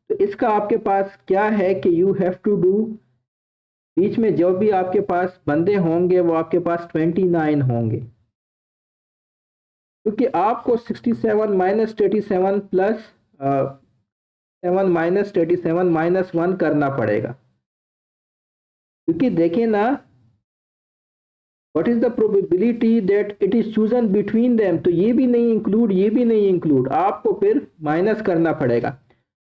तो इसका आपके पास क्या है कि यू हैव टू डू, बीच में जो भी आपके पास बंदे होंगे वो आपके पास 29 होंगे, क्योंकि आपको 67 माइनस 37 प्लस 7 माइनस 37 -1 करना पड़ेगा। क्योंकि देखें ना, what is the probability that it is chosen between them, तो ये भी नहीं इंक्लूड, ये भी नहीं इंक्लूड, आपको फिर माइनस करना पड़ेगा।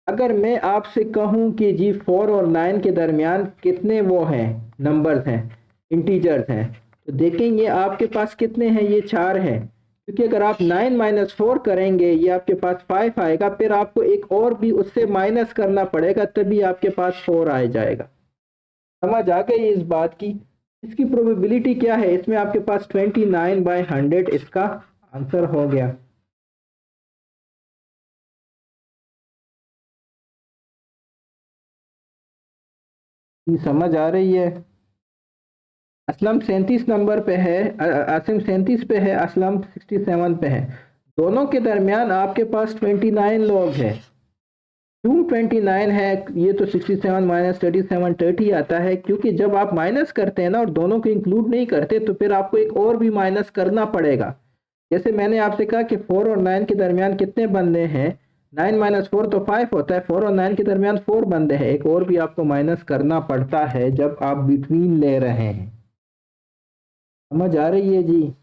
अगर मैं आपसे कहूं कि जी 4 और 9 के दरमियान कितने वो हैं, नंबर्स हैं, इंटीजर्स हैं, तो देखेंगे आपके पास कितने हैं, ये 4 हैं, क्योंकि अगर आप 9 माइनस 4 करेंगे ये आपके पास 5 आएगा, फिर आपको एक और भी उससे माइनस करना पड़ेगा, तभी आपके पास 4 आ जाएगा। समझ आ गई इस बात की। इसकी प्रोबेबिलिटी क्या है, इसमें आपके पास 29/100 इसका आंसर हो गया। ये समझ आ रही है? असलम 37 नंबर पे है, आसिम 37 पे है, असलम 67 पे है। दोनों के दरमियान आपके पास 29 लोग हैं। क्यों 29 है, ये तो 67 माइनस 37 30 आता है, क्योंकि जब आप माइनस करते हैं ना और दोनों को इंक्लूड नहीं करते तो फिर आपको एक और भी माइनस करना पड़ेगा। जैसे मैंने आपसे कहा कि 4 और 9 के दरमियान कितने बंदे हैं, 9 माइनस 4 तो 5 होता है, 4 और 9 के दरमियान 4 बंदे हैं, एक और भी आपको माइनस करना पड़ता है जब आप बिटवीन ले रहे हैं। समझ आ रही है जी?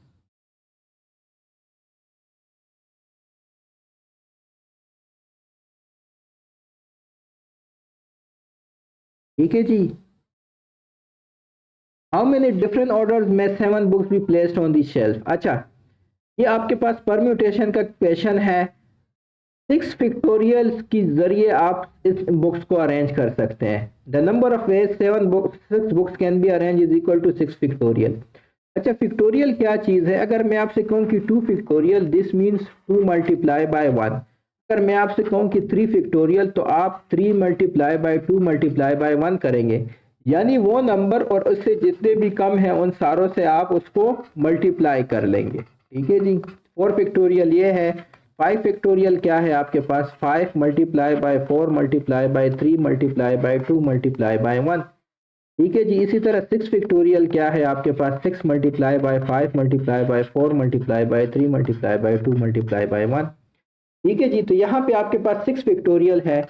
ठीक है जी। हाउ मेनी डिफरेंट ऑर्डर्स में 7 books be placed on the shelf. अच्छा, ये आपके पास परम्यूटेशन का क्वेश्चन है। 6 फिक्टोरियल्स के जरिए आप इस बुक्स को अरेंज कर सकते हैं। The number of ways 6 books can be arrange is equal to 6 factorial. अच्छा, फिक्टोरियल क्या चीज़ है? अगर मैं आपसे कहूँ कि 2 factorial, this means 2 multiply by 1। अगर मैं आपसे कहूँ कि 3 फिक्टोरियल, तो आप 3 मल्टीप्लाई बाय 2 मल्टीप्लाई बाय 1 करेंगे, यानी वो नंबर और उससे जितने भी कम है उन सारों से आप उसको मल्टीप्लाई कर लेंगे। ठीक है जी। 4 फैक्टोरियल ये है। 5 फैक्टोरियल क्या है आपके पास, 5 multiply by 4 multiply by 3 multiply by 2 multiply by 1। ठीक है जी। इसी तरह 6 फैक्टोरियल क्या है आपके पास, 6 multiply by 5 multiply by 4 multiply by 3 multiply by 2 multiply by 1। ठीक है जी। तो यहाँ पे आपके पास 6 फैक्टोरियल है,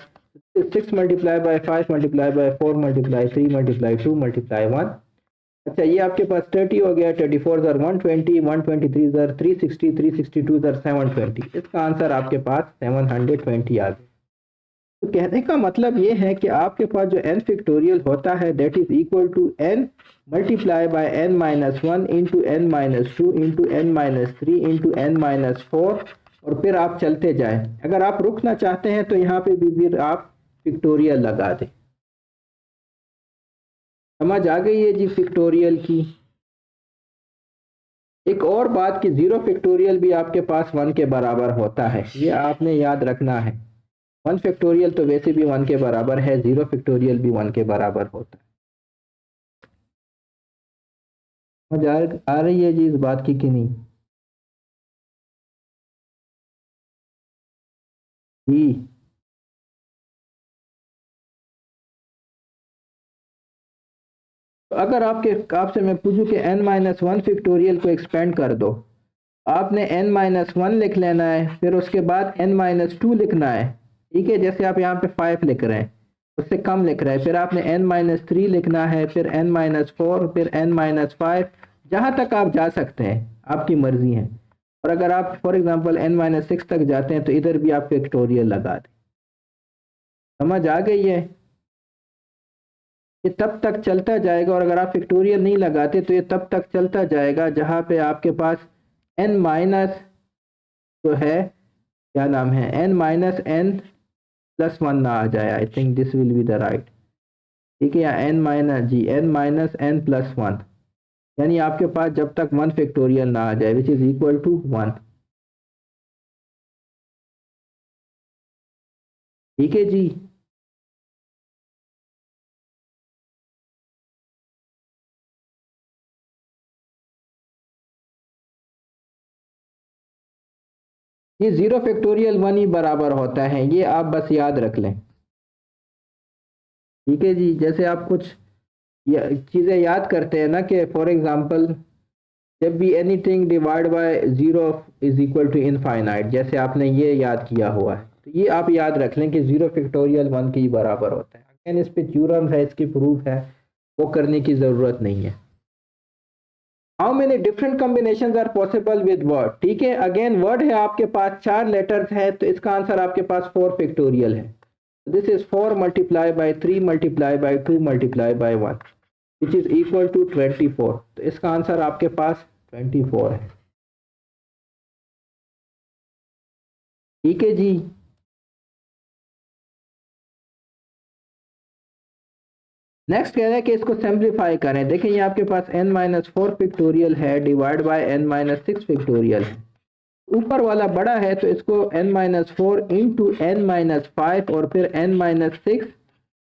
6 multiply by 5 multiply by 4 multiply 3 multiply 2 multiply 1। अच्छा, ये आपके पास 30 हो गया, 34 ज़र 120, 123 ज़र 360, 362 ज़र 720। इसका आंसर आपके पास 720 आ गया। तो कहने का मतलब ये है कि आपके पास जो n फैक्टोरियल होता है that is equal to n multiply by n minus 1 into n minus 2 into n minus 3 into n minus 4, और फिर आप चलते जाएं। अगर आप रुकना चाहते हैं तो यहाँ पे भी फिर आप फैक्टोरियल लगा दें। समझ आ गई है जी फैक्टोरियल की? एक और बात कि 0 फैक्टोरियल भी आपके पास 1 के बराबर होता है, ये आपने याद रखना है। 1 फैक्टोरियल तो वैसे भी 1 के बराबर है, 0 फैक्टोरियल भी 1 के बराबर होता है। समझ आ रही है जी इस बात की कि नहीं? जी। तो अगर आपसे मैं पूछूं कि n-1 फैक्टोरियल को एक्सपेंड कर दो, आपने n-1 लिख लेना है, फिर उसके बाद n-2 लिखना है। ठीक है, जैसे आप यहाँ पे 5 लिख रहे हैं, उससे कम लिख रहे हैं, फिर आपने n-3 लिखना है, फिर n-4, फिर n-5, जहाँ तक आप जा सकते हैं आपकी मर्जी है। और अगर आप फॉर एग्जांपल n-6 तक जाते हैं तो इधर भी आप फैक्टोरियल लगा दें। समझ आ गई है? ये तब तक चलता जाएगा, और अगर आप फैक्टोरियल नहीं लगाते तो ये तब तक चलता जाएगा जहाँ पे आपके पास n माइनस जो है, क्या नाम है, n-n+1 ना आ जाए। I think this will be the right. ठीक है, या n-n+1, यानी आपके पास जब तक 1 फैक्टोरियल ना आ जाए विच इज इक्वल टू 1। ठीक है जी। ये 0 फैक्टोरियल 1 ही बराबर होता है, ये आप बस याद रख लें। ठीक है जी। जैसे आप कुछ चीज़ें याद करते हैं ना कि फॉर एग्जांपल जब भी anything divide by 0 is equal to infinite, जैसे आपने ये याद किया हुआ है, तो ये आप याद रख लें कि 0 फैक्टोरियल 1 के ही बराबर होता है। अगेन इस पे थ्योरम है, इसकी प्रूफ है, वो करने की ज़रूरत नहीं है। How how many different combinations are possible with word, ठीक है, अगेन वर्ड है आपके पास 4 लेटर्स है, तो इसका आंसर आपके पास 4 फैक्टोरियल है। This is 4 multiply by 3 multiply by 2 multiply by 1 which is equal to 24। तो इसका आंसर आपके पास 24 है। ठीक है जी। नेक्स्ट कह रहा है कि इसको सिंप्लीफाई करें। देखिए ये आपके पास n-4 फैक्टोरियल है डिवाइड बाय n-6 फैक्टोरियल है। ऊपर वाला बड़ा है तो इसको n-4 इंटू n-5 और फिर n-6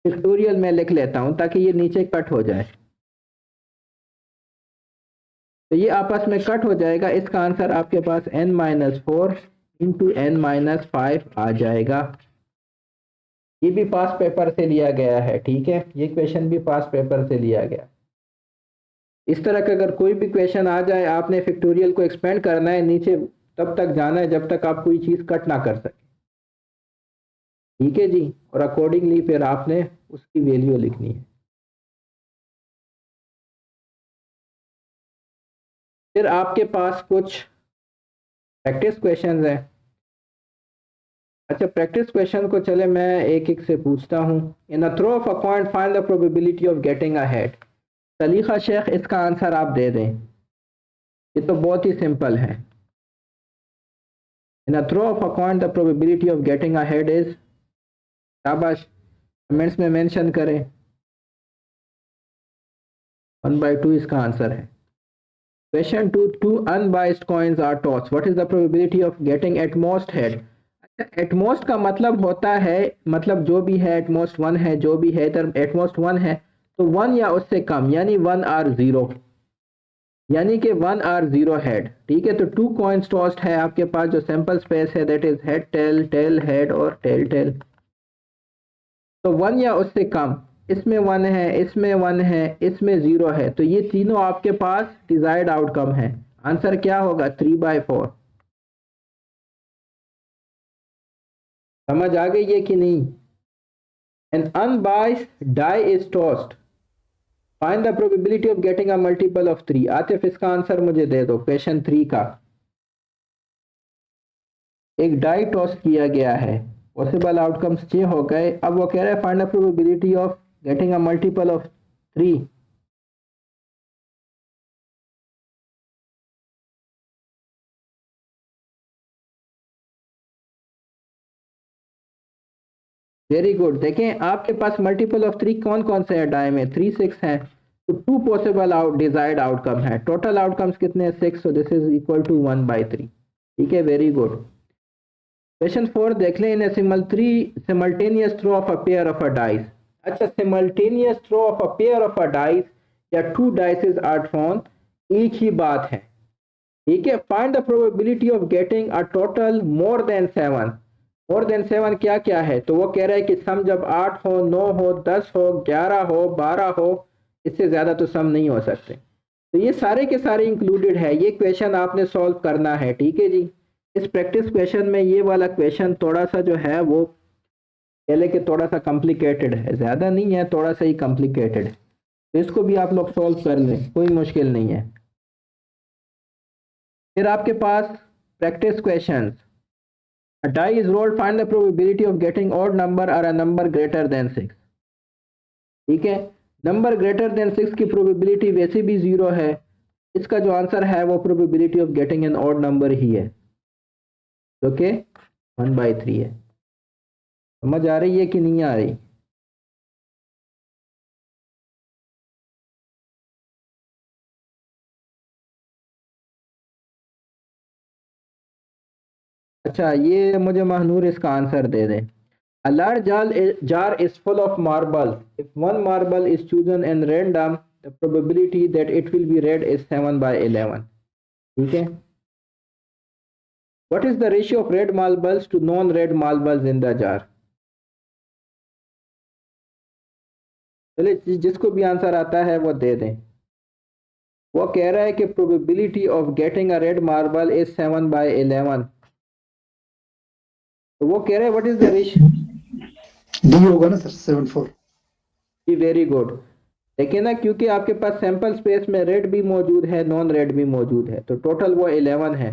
फैक्टोरियल में लिख लेता हूं ताकि ये नीचे कट हो जाए। तो ये आपस में कट हो जाएगा। इसका आंसर आपके पास n-4 इंटू n-5 आ जाएगा। ये भी पास पेपर से लिया गया है, ठीक है, ये क्वेश्चन भी पास पेपर से लिया गया। इस तरह का अगर कोई भी क्वेश्चन आ जाए, आपने फैक्टोरियल को एक्सपेंड करना है, नीचे तब तक जाना है जब तक आप कोई चीज़ कट ना कर सके। ठीक है जी, और अकॉर्डिंगली फिर आपने उसकी वैल्यू लिखनी है। फिर आपके पास कुछ प्रैक्टिस क्वेश्चंस हैं। अच्छा, प्रैक्टिस क्वेश्चन को चले मैं एक एक से पूछता हूँ। In a throw of a coin find the probability of getting a head. Saliha Shaikh, इसका आंसर आप दे दें। ये तो बहुत ही सिंपल है। In a throw of a coin the probability of getting a head is, शाबाश, कमेंट्स में मेंशन करें। 1/2 इसका आंसर है। Question 2, 2 unbiased coins are toss, what is the probability of getting at most head. At most का मतलब होता है, मतलब जो भी है, एटमोस्ट 1 है, जो भी है इधर एटमोस्ट 1 है तो 1 या उससे कम, यानी 1 आर 0, यानी कि 1 आर 0 हेड। ठीक है, तो 2 कॉइन्स टॉस्ड है आपके पास। जो सैंपल स्पेस है that is head tail, tail head और टेल टेल। तो 1 या उससे कम, इसमें 1 है, इसमें 1 है, इसमें 0 है, तो ये तीनों आपके पास डिजायर्ड आउटकम है। आंसर क्या होगा? 3/4। समझ आ गई है कि नहीं? An unbiased die is tossed. Find the probability of getting a multiple of 3। Atif, इसका आंसर मुझे दे दो। क्वेश्चन 3 का एक डाई टॉस किया गया है, पॉसिबल आउटकम्स 6 हो गए। अब वो कह रहा है find the probability of getting a multiple of 3। Very good. देखें आपके पास मल्टीपल ऑफ 3 कौन कौन से है डाई में? 3, 6 है, तो 2 पॉसिबल डिजायर्ड आउटकम है। टोटल आउटकम्स कितने हैं? 6, so this is equal to 1/3। ठीक है, वेरी गुड। क्वेश्चन 4 देख लें। In simultaneous throw of a pair of a dice. अच्छा, simultaneous throw of a pair of a dice या 2 डाइसेस आर थ्रोन, एक ही बात है। ठीक है, find the probability of getting a total more than 7। More than 7 क्या क्या है? तो वो कह रहा है कि सम जब 8 हो, 9 हो, 10 हो, 11 हो, 12 हो, इससे ज्यादा तो सम नहीं हो सकते। तो ये सारे के सारे इंक्लूडेड है। ये क्वेश्चन आपने सॉल्व करना है। ठीक है जी। इस प्रैक्टिस क्वेश्चन में ये वाला क्वेश्चन थोड़ा सा जो है वो पहले के थोड़ा सा कॉम्प्लिकेटेड है, ज्यादा नहीं है, थोड़ा सा ही कॉम्प्लिकेटेड है, तो इसको भी आप लोग सॉल्व कर लें, कोई मुश्किल नहीं है। फिर आपके पास practice questions. A die is rolled, find the probability of getting odd number or a number greater than 6। ठीक है, नंबर ग्रेटर देन 6 की प्रोबेबिलिटी वैसे भी 0 है। इसका जो आंसर है वो probability of getting an odd number ही है, जो कि 1/3 है। समझ आ रही है कि नहीं आ रही? अच्छा, ये मुझे महनूर इसका आंसर दे दें। A large jar is full of marbles. If one marble is chosen and random, the probability that it will be red is 7/11। ठीक है, what is the ratio of red marbles to non-red marbles in the jar? चले, जिसको भी answer आता है वो दे दें। वो कह रहा है कि probability of getting a red marble is 7/11। तो वो कह रहे हैं what is the ratio. D होगा ना सर, 7/4। Very good. देखिए ना, क्योंकि आपके पास सैंपल स्पेस में रेड भी मौजूद है, नॉन रेड भी मौजूद है, तो टोटल वो 11 है।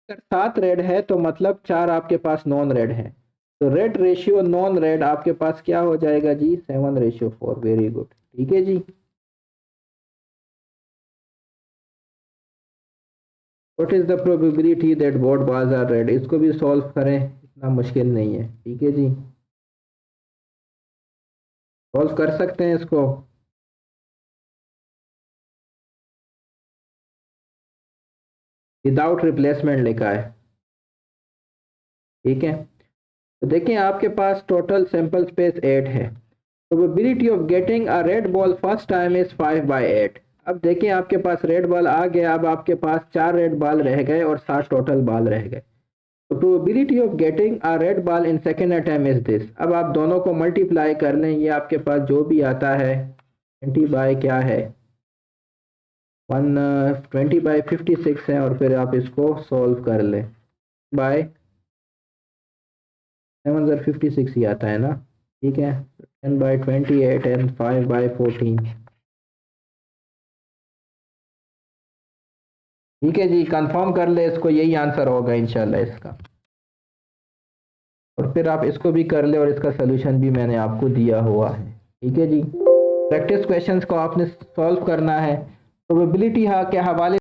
अगर 7 रेड है तो मतलब 4 आपके पास नॉन रेड है। तो रेड रेशियो नॉन रेड आपके पास क्या हो जाएगा जी, 7:4। वेरी गुड, ठीक है जी। What is the probability that both balls are red, इसको भी सॉल्व करें, इतना मुश्किल नहीं है, ठीक है जी, सॉल्व कर सकते हैं इसको। विदाउट रिप्लेसमेंट लिखा है, ठीक है। तो देखिए आपके पास टोटल सैंपल स्पेस 8 है। Probability of getting a red ball first time is 5/8। अब देखिए आपके पास रेड बॉल आ गया, अब आपके पास 4 रेड बॉल रह गए और 7 टोटल बॉल रह गए। तो probability of getting a red ball in second attempt is this. अब आप दोनों को मल्टीप्लाई कर लें, ये आपके पास जो भी आता है 20 बाय क्या है 120/56 है, और फिर आप इसको सॉल्व कर लें बाय 7/56 ही आता है ना, ठीक है। 10/28 एंड 5/14, ठीक है जी, कंफर्म कर ले इसको, यही आंसर होगा इंशाल्लाह इसका। और फिर आप इसको भी कर ले और इसका सलूशन भी मैंने आपको दिया हुआ है, ठीक है जी। प्रैक्टिस क्वेश्चंस को आपने सॉल्व करना है। प्रोबेबिलिटी के हवाले